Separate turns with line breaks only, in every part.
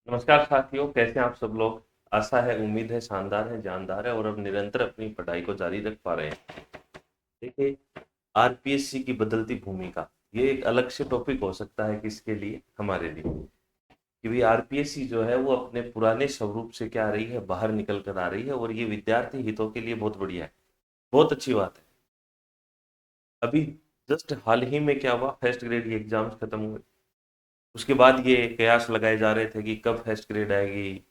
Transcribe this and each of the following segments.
नमस्कार साथियों, कैसे हैं आप सब लोग। आशा है, उम्मीद है, शानदार है, जानदार है और अब निरंतर अपनी पढ़ाई को जारी रख पा रहे हैं। देखिए, आरपीएससी की बदलती भूमिका, ये एक अलग से टॉपिक हो सकता है किसके लिए, हमारे लिए। कि भाई आरपीएससी जो है वो अपने पुराने स्वरूप से क्या आ रही है, बाहर निकल कर आ रही है और ये विद्यार्थी हितों के लिए बहुत बढ़िया है, बहुत अच्छी बात है। अभी जस्ट हाल ही में क्या हुआ, फर्स्ट ग्रेड की एग्जाम्स खत्म हुए। उसके बाद ये कयास लगाए जा रहे थे कि कब फर्स्ट ग्रेड आएगी,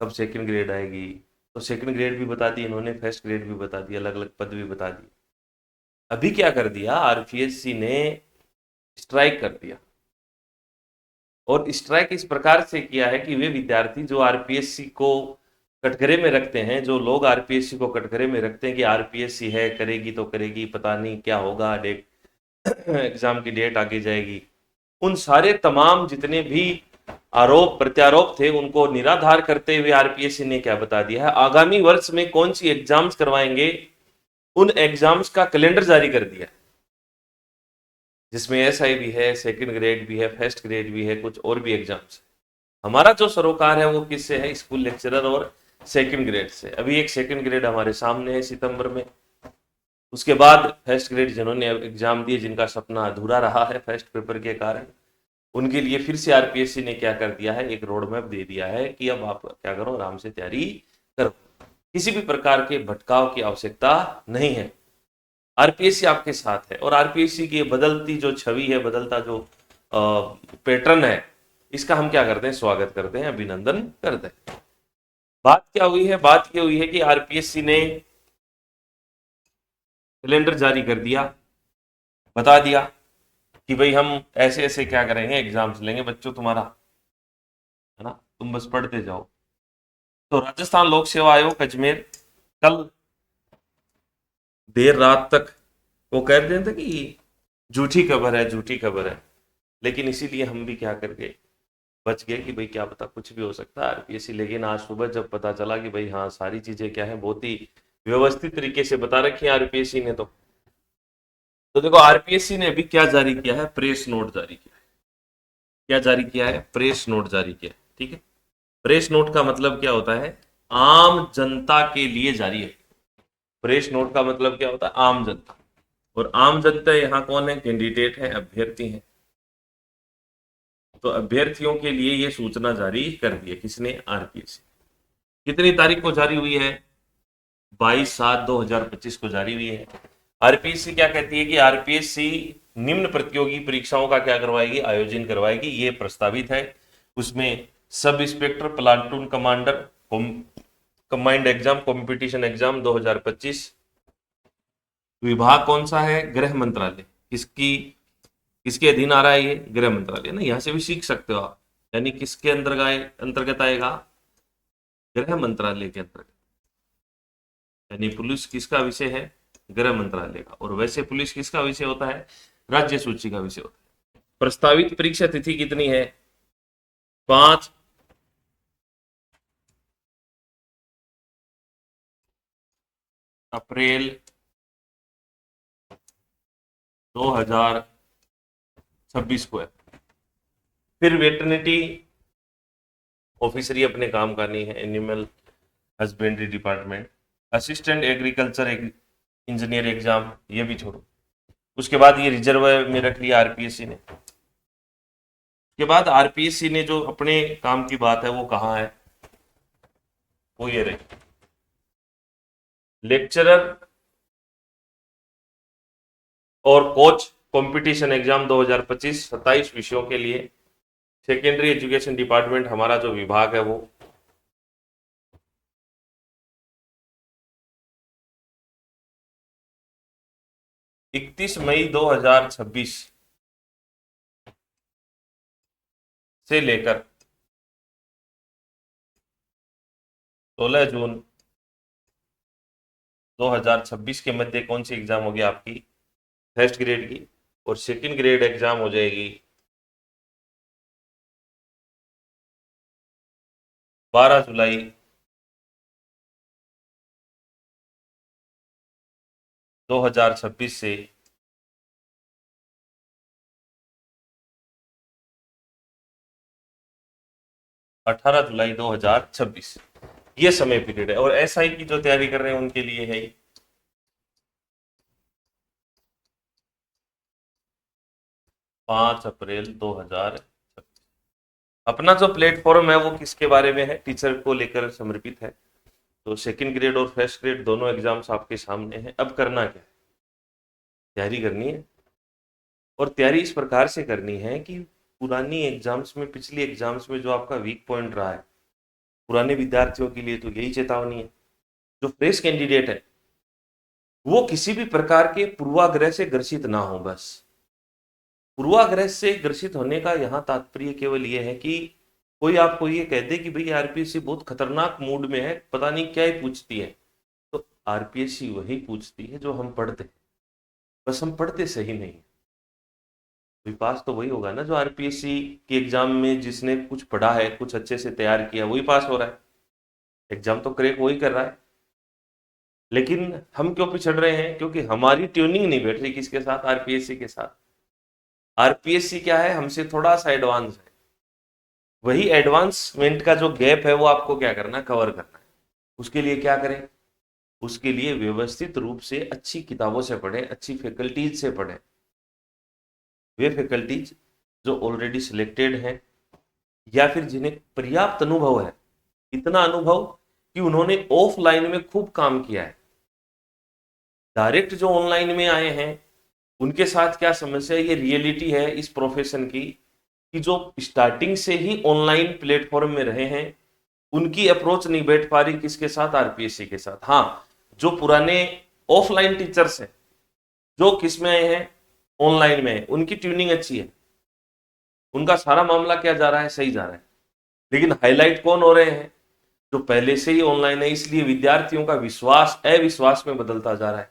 कब सेकंड ग्रेड आएगी। तो सेकंड ग्रेड भी बता दी इन्होंने, फर्स्ट ग्रेड भी बता दिया, अलग अलग पद भी बता दिए। अभी क्या कर दिया, आरपीएससी ने स्ट्राइक कर दिया। और स्ट्राइक इस प्रकार से किया है कि वे विद्यार्थी जो आरपीएससी को कटघरे में रखते हैं, जो लोग आरपीएससी को कटघरे में रखते हैं कि आरपीएससी है, करेगी तो करेगी, पता नहीं क्या होगा, डेट एग्जाम की डेट आगे जाएगी, उन सारे तमाम जितने भी आरोप प्रत्यारोप थे उनको निराधार करते हुए आरपीएससी ने क्या बता दिया है, आगामी वर्ष में कौन सी एग्जाम्स करवाएंगे, उन एग्जाम्स का कैलेंडर जारी कर दिया, जिसमें एसआई भी है, सेकंड ग्रेड भी है, फर्स्ट ग्रेड भी है, कुछ और भी एग्जाम्स। हमारा जो सरोकार है वो किससे है, स्कूल लेक्चरर और सेकंड ग्रेड से। अभी एक सेकंड ग्रेड हमारे सामने है सितंबर में। उसके बाद फर्स्ट ग्रेड जिन्होंने एग्जाम दिए, जिनका सपना अधूरा रहा है फर्स्ट पेपर के कारण, उनके लिए फिर से आरपीएससी ने क्या कर दिया है, एक रोड मैप दे दिया है कि अब आप क्या करो, आराम से तैयारी करो, किसी भी प्रकार के भटकाव की आवश्यकता नहीं है। आरपीएससी आपके साथ है और आरपीएससी की बदलती जो छवि है, बदलता जो पैटर्न है, इसका हम क्या करते हैं, स्वागत करते हैं, अभिनंदन करते हैं। बात क्या हुई है, बात ये हुई है कि आरपीएससी ने कैलेंडर जारी कर दिया, बता दिया कि भाई हम ऐसे ऐसे क्या करेंगे, एग्जाम्स लेंगे बच्चों तुम्हारा, है ना, तुम बस पढ़ते जाओ। तो राजस्थान लोक सेवा आयोग अजमेर कल देर रात तक वो कह रहे थे कि झूठी खबर है, झूठी खबर है। लेकिन इसीलिए हम भी क्या कर गए, बच गए कि भाई क्या पता कुछ भी हो सकता है आरपीएससी। लेकिन आज सुबह जब पता चला कि भाई हाँ, सारी चीजें क्या है, बहुत ही व्यवस्थित तरीके से बता रखी है आरपीएससी ने। तो देखो, आरपीएससी ने अभी क्या जारी किया है, प्रेस नोट जारी किया है। क्या जारी किया है, प्रेस नोट जारी किया है, ठीक है। प्रेस नोट का मतलब क्या होता है, आम जनता के लिए जारी है। प्रेस नोट का मतलब क्या होता है, आम जनता। और आम जनता यहाँ कौन है, कैंडिडेट है, अभ्यर्थी है। तो अभ्यर्थियों के लिए ये सूचना जारी कर दी है, किसने, आरपीएससी। कितनी तारीख को जारी हुई है, 22/7/2025 को जारी हुई है। आरपीएससी क्या कहती है कि आरपीएससी निम्न प्रतियोगी परीक्षाओं का क्या करवाएगी, आयोजन करवाएगी, ये प्रस्तावित है। उसमें sub inspector, platoon commander, combined exam, competition exam 2025। विभाग कौन सा है, गृह मंत्रालय। किसकी, किसके अधीन आ रहा है ये, गृह मंत्रालय ना, यहां से भी सीख सकते हो आप। यानी किसके अंतर्गत आएगा, गृह मंत्रालय के अंतर्गत। यानी पुलिस किसका विषय है, गृह मंत्रालय का। और वैसे पुलिस किसका विषय होता है, राज्य सूची का विषय होता है। प्रस्तावित परीक्षा तिथि कितनी है, 5 अप्रैल 2026 को है। फिर वेटरनिटी ऑफिसर अपने काम का नहीं है, animal husbandry department, assistant agriculture engineer exam, ये भी छोड़ो। उसके बाद ये रिजर्व में रख लिया आरपीएससी ने। के बाद आरपीएससी ने जो अपने काम की बात है वो कहाँ है, वो ये रही, लेक्चरर और कोच कंपटीशन एग्जाम 2025 27 विषयों के लिए। सेकेंडरी एजुकेशन डिपार्टमेंट हमारा जो विभाग है वो 31 मई 2026 से लेकर 16 जून 2026 के मध्य कौन सी एग्जाम होगी आपकी, फर्स्ट ग्रेड की। और सेकंड ग्रेड एग्जाम हो जाएगी 12 जुलाई 2026 से 18 जुलाई 2026 ये समय पीरियड है। और एसआई की जो तैयारी कर रहे हैं उनके लिए है 5 अप्रैल 2026। अपना जो प्लेटफॉर्म है वो किसके बारे में है? टीचर को लेकर समर्पित है। तो सेकंड ग्रेड और फर्स्ट ग्रेड दोनों एग्जाम्स आपके सामने हैं। अब करना क्या है? तैयारी करनी है, और तैयारी इस प्रकार से करनी है कि पुरानी एग्जाम्स में, पिछली एग्जाम्स में जो आपका वीक पॉइंट रहा है, पुराने विद्यार्थियों के लिए तो यही चेतावनी है। जो फ्रेश कैंडिडेट है वो किसी भी प्रकार के पूर्वाग्रह से ग्रसित ना हो। बस पूर्वाग्रह से ग्रसित होने का यहाँ तात्पर्य केवल ये है कि कोई आपको ये कह दे कि भाई आरपीएससी बहुत खतरनाक मूड में है, पता नहीं क्या ही पूछती है। तो आरपीएससी वही पूछती है जो हम पढ़ते हैं, बस हम पढ़ते सही नहीं। कोई पास तो वही होगा ना जो आरपीएससी के एग्जाम में जिसने कुछ पढ़ा है, कुछ अच्छे से तैयार किया, वही पास हो रहा है। एग्जाम तो क्रैक वही कर रहा है। लेकिन हम क्यों पिछड़ रहे हैं? क्योंकि हमारी ट्यूनिंग नहीं बैठ रही किसके साथ? आरपीएससी के साथ। आरपीएससी क्या है? हमसे थोड़ा सा एडवांस है। वही एडवांसमेंट का जो गैप है वो आपको क्या करना है? कवर करना है। उसके लिए क्या करें? उसके लिए व्यवस्थित रूप से अच्छी किताबों से पढ़ें, अच्छी फैकल्टीज से पढ़ें। वे फैकल्टीज जो ऑलरेडी सिलेक्टेड हैं या फिर जिन्हें पर्याप्त अनुभव है, इतना अनुभव कि उन्होंने ऑफलाइन में खूब काम किया है। डायरेक्ट जो ऑनलाइन में आए हैं उनके साथ क्या समस्या है? ये रियलिटी है इस प्रोफेशन की कि जो स्टार्टिंग से ही ऑनलाइन प्लेटफॉर्म में रहे हैं उनकी अप्रोच नहीं बैठ पा रही किसके साथ? आरपीएससी के साथ। हाँ, जो पुराने ऑफलाइन टीचर्स हैं जो किस में आए हैं? ऑनलाइन में है, उनकी ट्यूनिंग अच्छी है, उनका सारा मामला क्या जा रहा है? सही जा रहा है। लेकिन हाईलाइट कौन हो रहे हैं? जो पहले से ही ऑनलाइन है। इसलिए विद्यार्थियों का विश्वास अविश्वास में बदलता जा रहा है।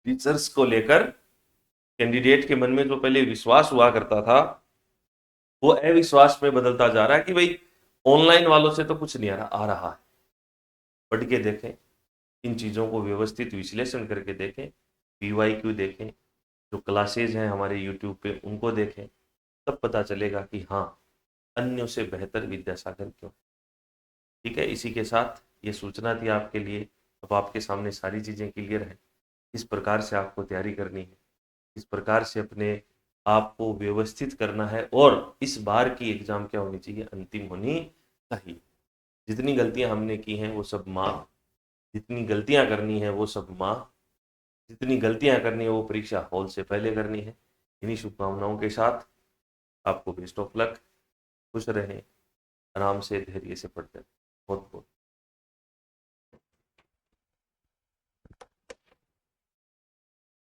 टीचर्स को लेकर कैंडिडेट के मन में जो पहले विश्वास हुआ करता था वो अविश्वास में बदलता जा रहा है कि भाई ऑनलाइन वालों से तो कुछ नहीं आ रहा है। पढ़ के देखें, इन चीज़ों को व्यवस्थित विश्लेषण करके देखें, पीवाईक्यू देखें, जो क्लासेज हैं हमारे यूट्यूब पे उनको देखें, तब पता चलेगा कि हाँ, अन्यों से बेहतर विद्यासागर क्यों। ठीक है, इसी के साथ ये सूचना थी आपके लिए। अब आपके सामने सारी चीज़ें क्लियर हैं, किस प्रकार से आपको तैयारी करनी है, किस प्रकार से अपने आप को व्यवस्थित करना है, और इस बार की एग्जाम क्या होनी चाहिए? अंतिम होनी चाहिए। जितनी गलतियां हमने की हैं वो सब माफ, जितनी गलतियां करनी है वो सब माफ, जितनी गलतियां करनी है वो परीक्षा हॉल से पहले करनी है। इन्हीं शुभकामनाओं के साथ आपको बेस्ट ऑफ लक। खुश रहें, आराम से धैर्य से पढ़ते रहें। बहुत बहुत